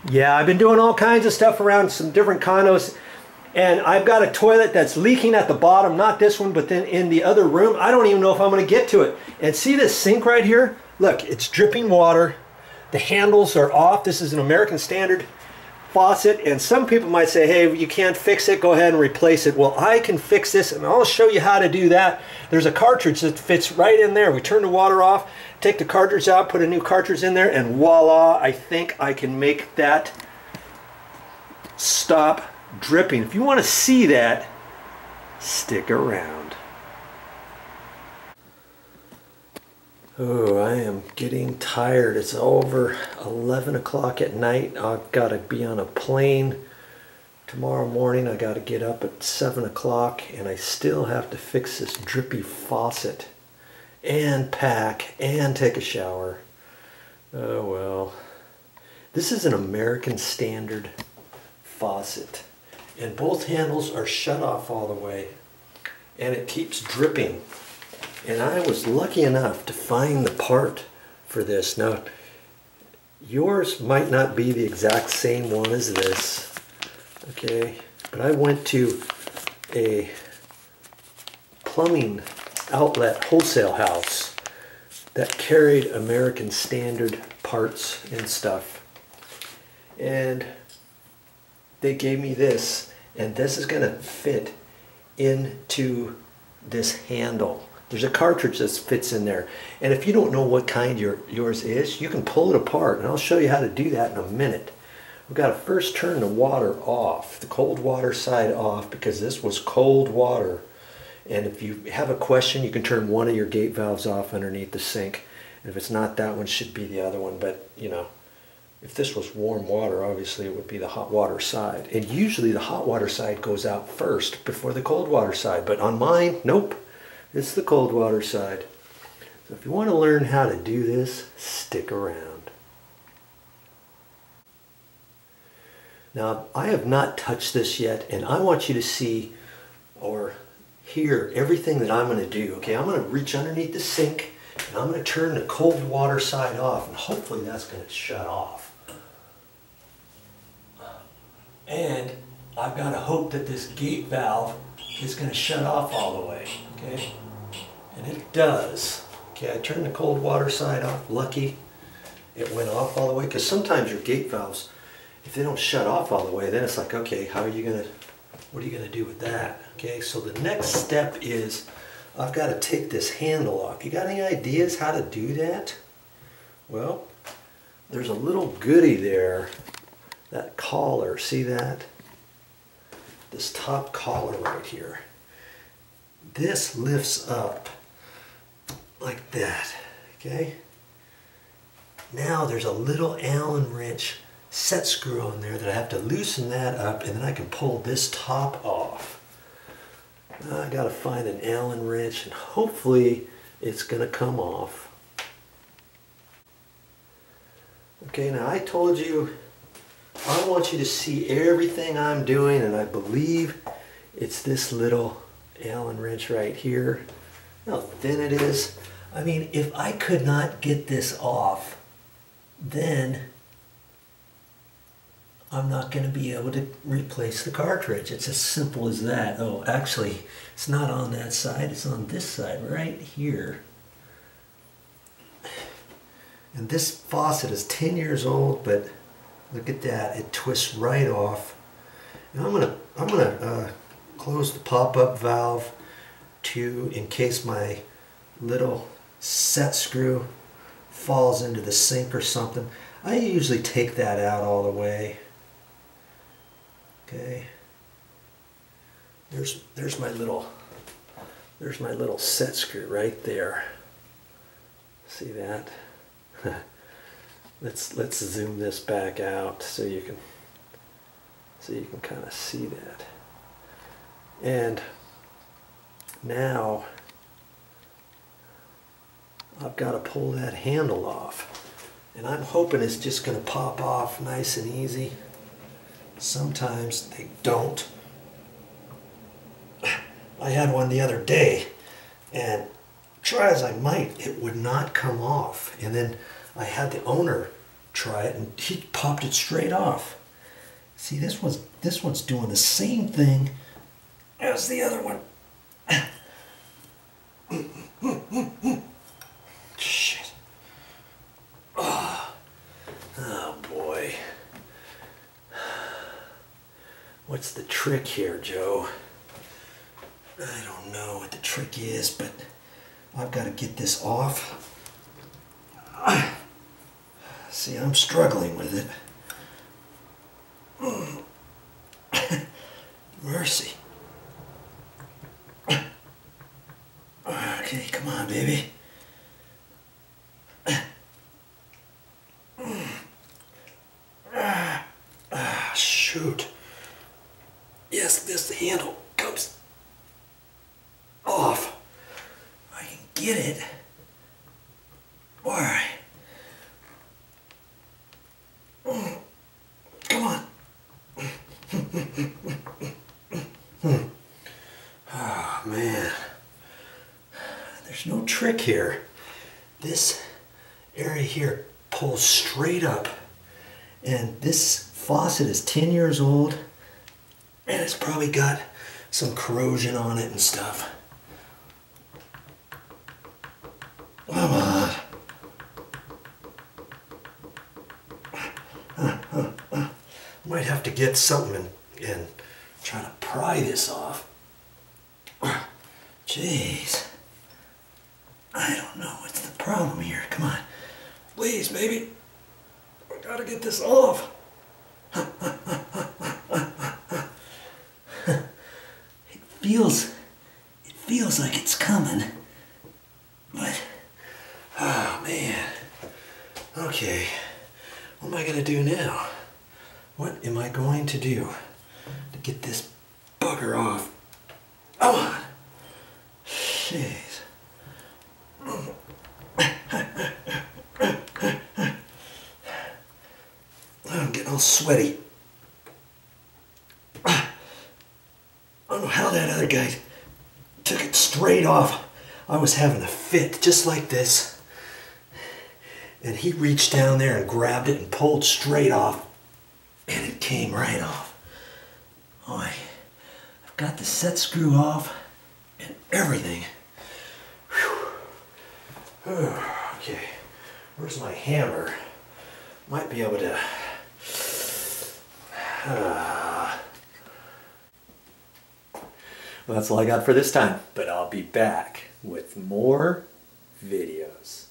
Yeah, I've been doing all kinds of stuff around some different condos, and I've got a toilet that's leaking at the bottom, not this one, but then in the other room. I don't even know if I'm going to get to it. And see this sink right here? Look, it's dripping water. The handles are off. This is an American Standard faucet, and some people might say, hey, you can't fix it, go ahead and replace it. Well, I can fix this, and I'll show you how to do that. There's a cartridge that fits right in there. We turn the water off, take the cartridge out, put a new cartridge in there, and voila, I think I can make that stop dripping. If you want to see that, stick around. Oh, I am getting tired. It's over 11 o'clock at night. I've got to be on a plane tomorrow morning. I got to get up at 7 o'clock, and I still have to fix this drippy faucet and pack and take a shower. Oh well. This is an American Standard faucet, and both handles are shut off all the way, and it keeps dripping. And I was lucky enough to find the part for this. Now, yours might not be the exact same one as this, okay? But I went to a plumbing outlet wholesale house that carried American Standard parts and stuff. And they gave me this, and this is going to fit into this handle. There's a cartridge that fits in there, and if you don't know what kind yours is, you can pull it apart, and I'll show you how to do that in a minute. We've got to first turn the water off, the cold water side off, because this was cold water. And if you have a question, you can turn one of your gate valves off underneath the sink. And if it's not that one, it should be the other one. But you know, if this was warm water, obviously it would be the hot water side. And usually the hot water side goes out first before the cold water side. But on mine, nope. It's the cold water side. So if you want to learn how to do this, stick around. Now, I have not touched this yet, and I want you to see or hear everything that I'm going to do. Okay, I'm going to reach underneath the sink, and I'm going to turn the cold water side off, and hopefully that's going to shut off. And I've got to hope that this gate valve is going to shut off all the way. Okay, and it does. Okay, I turned the cold water side off. Lucky it went off all the way, because sometimes your gate valves, if they don't shut off all the way, then it's like, okay, how are you gonna, what are you gonna do with that? Okay, so the next step is I've got to take this handle off. You got any ideas how to do that? Well, there's a little goodie there, that collar, see that? This top collar right here. This lifts up like that, okay? Now there's a little Allen wrench set screw on there that I have to loosen that up, and then I can pull this top off. Now I gotta find an Allen wrench, and hopefully it's gonna come off. Okay, now I told you I want you to see everything I'm doing, and I believe it's this little Allen wrench right here. How thin it is. I mean, if I could not get this off, then I'm not going to be able to replace the cartridge. It's as simple as that. Oh, actually, it's not on that side. It's on this side right here. And this faucet is 10 years old, but look at that. It twists right off. And I'm gonna close the pop-up valve in case my little set screw falls into the sink or something. I usually take that out all the way. Okay. There's my little set screw right there. See that? Let's zoom this back out so you can kind of see that. And now I've got to pull that handle off, and I'm hoping it's just going to pop off nice and easy. Sometimes they don't. I had one the other day, and try as I might, it would not come off. And then I had the owner try it, and he popped it straight off. See, this one's doing the same thing as the other one. Shit. Oh boy. What's the trick here, Joe? I don't know what the trick is, but I've got to get this off. See, I'm struggling with it. Mercy. Okay, come on, baby. Shoot. Yes, this handle comes off. I can get it. Why? Come on. Oh, man. There's no trick here. This area here pulls straight up. And this faucet is 10 years old. And it's probably got some corrosion on it and stuff. Come on. Might have to get something and try to pry this off. Jeez. I don't know what's the problem here. Come on. Please, baby. I gotta get this off. It feels like it's coming. But, oh man. Okay. What am I gonna do now? What am I going to do to get this bugger off? Come on. Jeez. I'm getting all sweaty. I don't know how that other guy took it straight off. I was having a fit just like this. And he reached down there and grabbed it and pulled straight off. And it came right off. Boy, I've got the set screw off and everything. Whew. Okay, where's my hammer? Might be able to... Well, that's all I got for this time, but I'll be back with more videos.